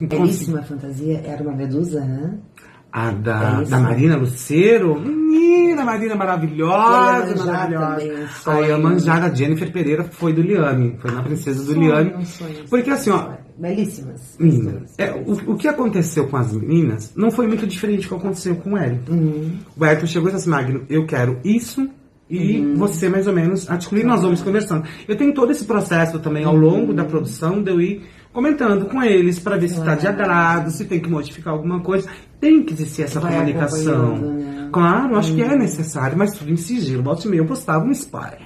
Belíssima fantasia, era uma medusa, né? A É isso. da Marina Lucero, menina, Marina maravilhosa, Iemanjá maravilhosa. também, um A sonho. Iemanjá da Jennifer Pereira foi do Liane, foi na Princesa do Liane. Um sonho. Porque assim, ó, Belíssimas. menina, o que aconteceu com as meninas não foi muito diferente do que aconteceu com o Wellington. O Wellington chegou e disse assim, Magno, eu quero isso e você mais ou menos articula e nós vamos conversando. Eu tenho todo esse processo também ao longo da produção de eu ir comentando com eles para ver se está de agrado, se tem que modificar alguma coisa. Tem que existir essa comunicação. Né? Claro, acho que é necessário, mas tudo em sigilo. Volta e meia eu postava um spoiler.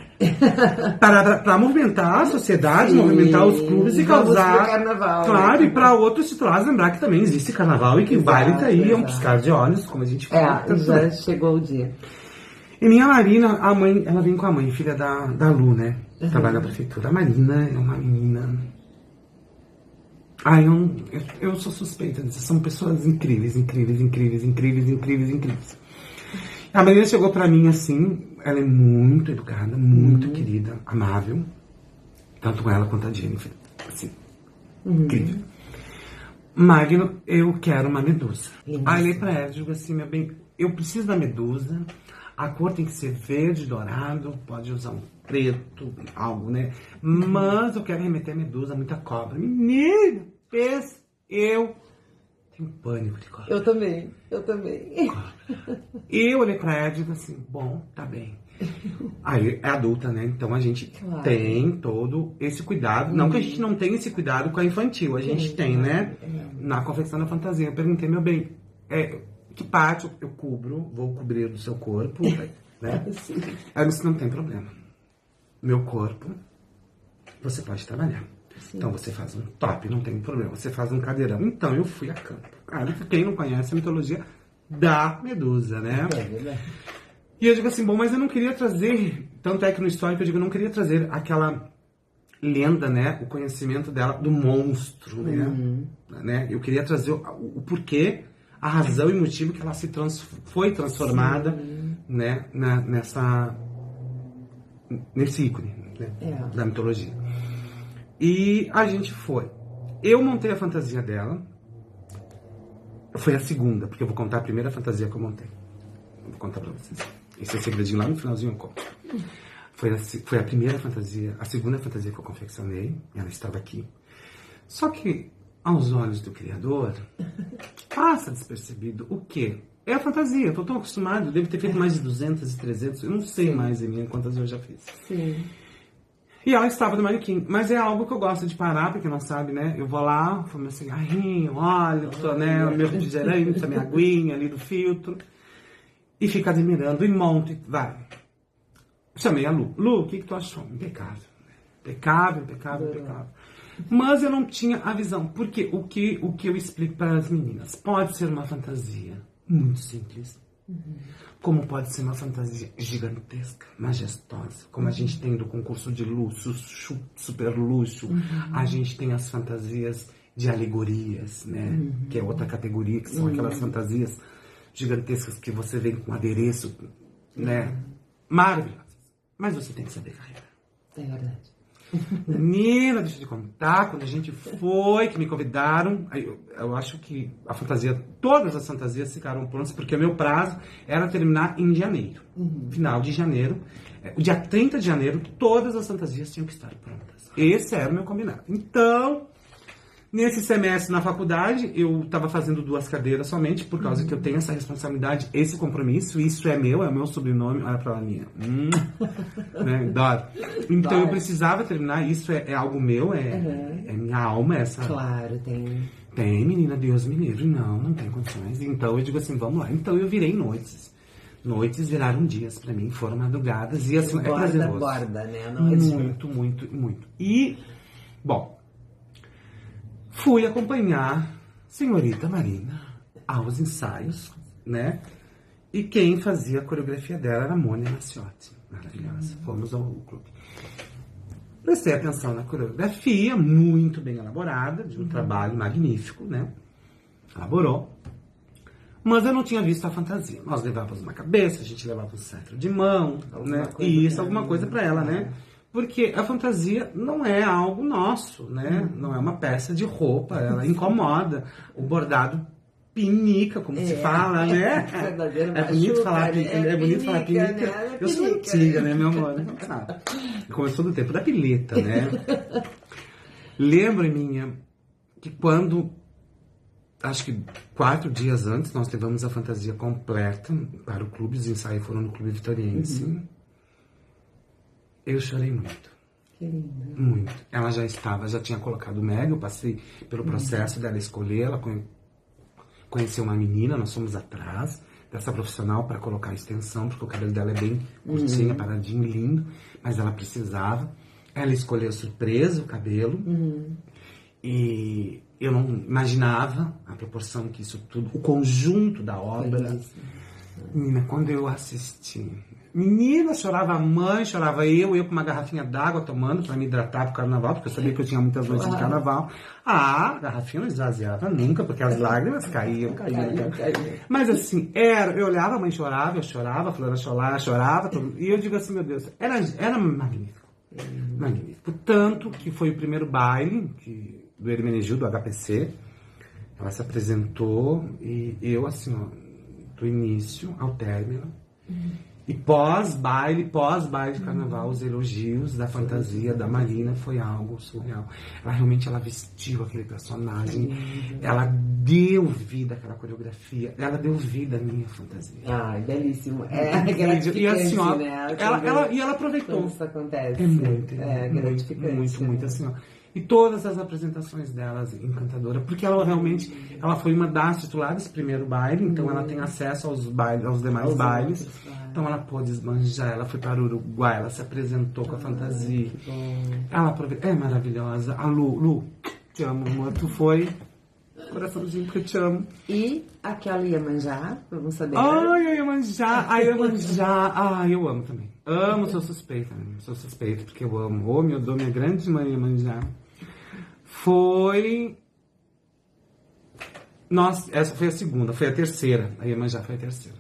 Para movimentar a sociedade, Sim, movimentar os clubes e causar. pro carnaval, Claro, né? e para outros titulares lembrar que também existe carnaval e que Exato, vale tá aí, é um exato. piscar de olhos, como a gente fala. Já chegou o dia. E minha Marina, a mãe, ela vem com a mãe, filha da Lu, né? Trabalha na prefeitura. A Marina é uma menina. Ai, eu sou suspeita disso. São pessoas incríveis, incríveis, incríveis, incríveis, incríveis, incríveis. A Marina chegou pra mim assim, ela é muito educada, muito querida, amável. Tanto ela quanto a Jennifer. Assim, incrível. Magno, eu quero uma medusa. Aí olhei pra ela e digo assim, meu bem, eu preciso da medusa. A cor tem que ser verde, dourado, pode usar um preto, algo, né? Mas eu quero remeter a medusa, muita cobra. Menino, pensa, eu tenho pânico de cobra. Eu também. Eu olhei pra ela e digo assim, bom, tá bem. Aí é adulta, né? Então a gente tem todo esse cuidado. Não que a gente não tenha esse cuidado com a infantil, a gente tem, né? Na confecção da fantasia. Eu perguntei, meu bem, que parte eu cubro, vou cobrir do seu corpo, né? Ela disse, não tem problema. Meu corpo, você pode trabalhar. Então você faz um top, não tem problema. Você faz um cadeirão. Então eu fui a campo. Cara, quem não conhece a mitologia da Medusa, né? E eu digo assim, bom, mas eu não queria trazer, tanto é que no histórico eu digo, eu não queria trazer aquela lenda, né? O conhecimento dela do monstro, né? Eu queria trazer o porquê, a razão e motivo que ela foi transformada, né? Nesse ícone, né? Da mitologia. E a gente foi. Eu montei a fantasia dela. Foi a segunda, porque eu vou contar a primeira fantasia que eu montei. Vou contar pra vocês. Esse é segredinho lá no finalzinho eu conto. Foi a primeira fantasia, a segunda fantasia que eu confeccionei. Ela estava aqui. Só que, aos olhos do criador, passa despercebido o quê? É a fantasia. Eu tô tão acostumado, devo ter feito mais de 200 e 300, eu não sei mais em mim quantas eu já fiz. Sim. E ela estava no manequim. Mas é algo que eu gosto de parar, porque não sabe, né? Eu vou lá, fumo meu cigarrinho, olho, né? O meu refrigerante, a minha aguinha ali do filtro. E fico admirando, e monto, e vai. Chamei a Lu. Lu, o que tu achou? Impecável. Impecável. Mas eu não tinha a visão. Porque o que eu explico para as meninas? Pode ser uma fantasia muito simples. Como pode ser uma fantasia gigantesca, majestosa, como a gente tem do concurso de luxo, super luxo. A gente tem as fantasias de alegorias, né? Que é outra categoria, que são aquelas fantasias gigantescas que você vem com adereço, né? Maravilhosas. Mas você tem que saber carregar. É verdade. Menina, deixa eu te contar, quando a gente foi, que me convidaram, eu acho que todas as fantasias ficaram prontas, porque o meu prazo era terminar em janeiro. Final de janeiro. O dia 30 de janeiro, todas as fantasias tinham que estar prontas. Esse era o meu combinado. Então, nesse semestre na faculdade, eu estava fazendo 2 cadeiras somente, por causa que eu tenho essa responsabilidade, esse compromisso, isso é o meu sobrenome, olha pra lá minha. Né? Adoro. Então eu precisava terminar, isso é algo meu, é minha alma, essa. Claro, tem. Tem, menina, Deus me livre, não tem condições. Então eu digo assim, vamos lá. Então eu virei noites. Noites viraram dias pra mim, foram madrugadas, e assim, é prazeroso. Borda, né? Muito. E, bom, fui acompanhar senhorita Marina aos ensaios, né? E quem fazia a coreografia dela era a Mônica Macciotti. Maravilhosa. Fomos ao clube. Prestei atenção na coreografia, muito bem elaborada, de um trabalho magnífico, né? Elaborou. Mas eu não tinha visto a fantasia. Nós levávamos uma cabeça, a gente levava um cetro de mão, né? E isso, alguma coisa pra ela, né? Porque a fantasia não é algo nosso, né? Não é uma peça de roupa, ela incomoda. O bordado pinica, como se fala, né? É bonito falar pinica, é bonito falar pinica. Né? Eu sou antiga, né, meu amor? Começou do tempo da pileta, né? Lembro, minha, que quando, acho que 4 dias antes, nós levamos a fantasia completa para o clube, os ensaios foram no Clube Vitoriense. Eu chorei muito. Que lindo. Muito. Ela já tinha colocado o Meg, eu passei pelo processo dela escolher, ela conheceu uma menina, nós fomos atrás dessa profissional para colocar a extensão, porque o cabelo dela é bem curtinho, paradinho, lindo, mas ela precisava. Ela escolheu surpresa o cabelo, e eu não imaginava a proporção que isso tudo, o conjunto da obra. Menina, quando eu assisti, menina, chorava a mãe, chorava eu com uma garrafinha d'água tomando para me hidratar pro carnaval, porque eu sabia que eu tinha muitas noites de carnaval. A garrafinha não esvaziava nunca, porque as lágrimas caíam. Mas assim, eu olhava, a mãe chorava, eu chorava, a fulana chorava, e eu digo assim, meu Deus, era magnífico. Magnífico. Tanto que foi o primeiro baile do Hermenegildo, do HPC. Ela se apresentou e eu, assim, ó, do início ao término. E pós-baile de carnaval, os elogios da fantasia da Marina foi algo surreal. Ela vestiu aquele personagem, ela deu vida àquela coreografia, ela deu vida à minha fantasia. Ai, belíssimo. Gratificante, e assim, ó, né? ela aproveitou. Quando isso acontece. É muito, gratificante. muito, assim, ó. E todas as apresentações delas encantadora, porque ela realmente, ela foi uma das titulares primeiro baile, então ela tem acesso aos demais bailes. Então ela pôde esbanjar, ela foi para o Uruguai, ela se apresentou com a fantasia. Ela aproveitou, é maravilhosa. A Lu, te amo, amor, tu foi. Coraçãozinho, porque eu te amo. E aquela Iemanjá, vamos saber. Ai, a Iemanjá. Ai, eu amo também. Amo, sou suspeita, porque eu amo. Ô, meu Deus, minha grande mãe Iemanjá. Nossa, essa foi a segunda, foi a terceira. A Iemanjá foi a terceira.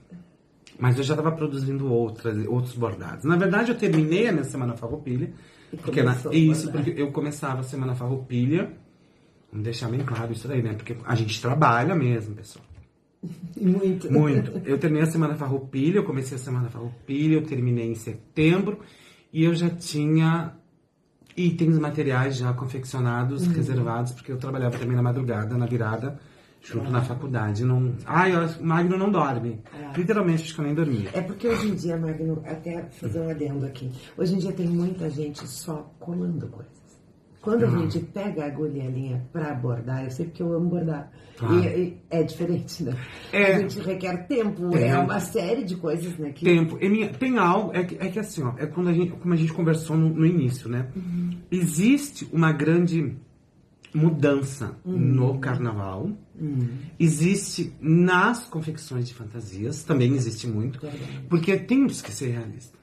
Mas eu já estava produzindo outros bordados. Na verdade, eu terminei a minha Semana Farroupilha. Porque eu começava a Semana Farroupilha. Vamos deixar bem claro isso daí, né? Porque a gente trabalha mesmo, pessoal. Muito. Eu terminei a Semana Farroupilha, eu comecei a Semana Farroupilha, eu terminei em setembro. E eu já tinha itens materiais já confeccionados, reservados, porque eu trabalhava também na madrugada, na virada, junto na faculdade. O Magno não dorme. Literalmente, acho que eu nem dormia. É porque hoje em dia, Magno, até fazer um adendo aqui, hoje em dia tem muita gente só colando coisas. Quando a gente pega a agulha e a linha pra bordar, eu sei porque eu amo bordar. Claro. E é diferente, né? A gente requer tempo, é uma série de coisas, né? Tempo. Tem algo, é que assim, ó, é como a gente conversou no início, né? Existe uma grande mudança no carnaval. Existe nas confecções de fantasias, também existe muito. Porque temos que ser realistas.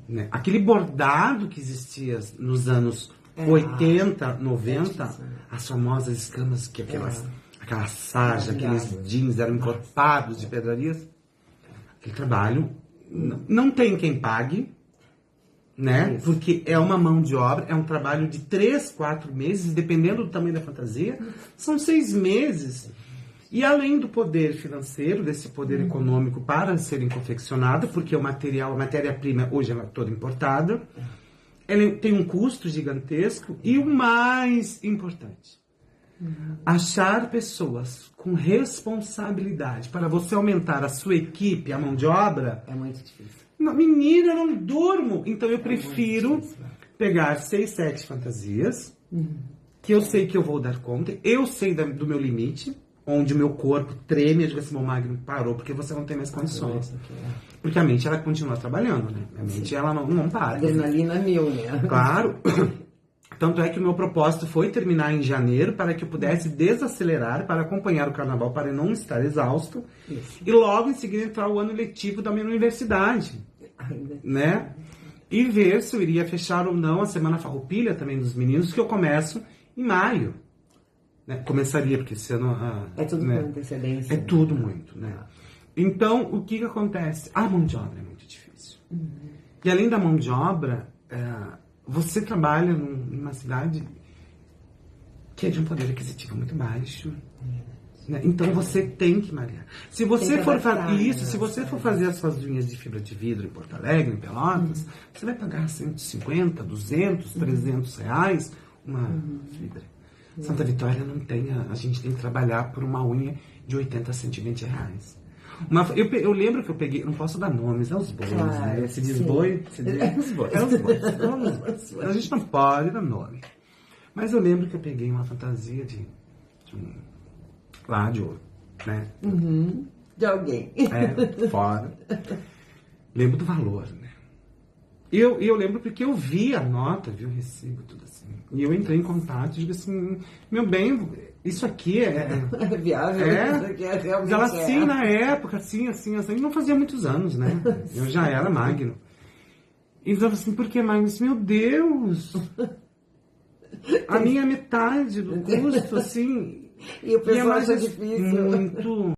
Né? Aquele bordado que existia nos anos 80, 90, as famosas escamas, que aquela sarja, aqueles jeans eram encorpados de pedrarias. Aquele trabalho não tem quem pague, né? Porque é uma mão de obra, é um trabalho de 3, 4 meses, dependendo do tamanho da fantasia, são 6 meses. E além do poder financeiro, desse poder econômico para serem confeccionadas, porque a matéria-prima hoje é toda importada, ela tem um custo gigantesco e o mais importante, achar pessoas com responsabilidade para você aumentar a sua equipe, a mão de obra. É muito difícil. Menina, eu não durmo. Então eu prefiro pegar 6, 7 fantasias, que eu sei que eu vou dar conta, eu sei do meu limite, onde o meu corpo treme, eu digo assim, meu Magno parou, porque você não tem mais condições. Porque a mente, ela continua trabalhando, né? A mente, ela não para. Adrenalina mil, né? Claro. Tanto é que o meu propósito foi terminar em janeiro, para que eu pudesse desacelerar, para acompanhar o carnaval, para eu não estar exausto. E logo em seguida entrar o ano letivo da minha universidade. Né? E ver se eu iria fechar ou não a Semana Farroupilha também dos meninos, que eu começo em maio. Né? Começaria, porque esse ano... é tudo com antecedência. É tudo muito, né? Então, o que acontece? A mão de obra é muito difícil. E além da mão de obra, você trabalha numa cidade que é de um poder aquisitivo muito baixo. Né? Então você tem que malhar. Se você for fazer isso, se você for fazer as suas unhas de fibra de vidro em Porto Alegre, em Pelotas, você vai pagar 150, 200, 300 reais uma fibra. Santa Vitória não tem, a gente tem que trabalhar por uma unha de 80 a 120 reais. Eu lembro que eu peguei, não posso dar nomes, é os bois, Claro, né? Se diz sim. boi, se diz, é os bois. A gente não pode dar nome. Mas eu lembro que eu peguei uma fantasia de ouro, né? De alguém. Fora. Lembro do valor, né? Eu lembro porque eu vi a nota, vi o recibo, tudo assim. E eu entrei em contato e digo assim, meu bem, isso aqui é viável. Isso aqui é realmente. Ela assim, na época, assim, não fazia muitos anos, né? Eu já era magno. E eles falavam assim, por que magno? Eu disse, meu Deus! A minha metade do custo, assim. E o pessoal mais acha difícil. muito.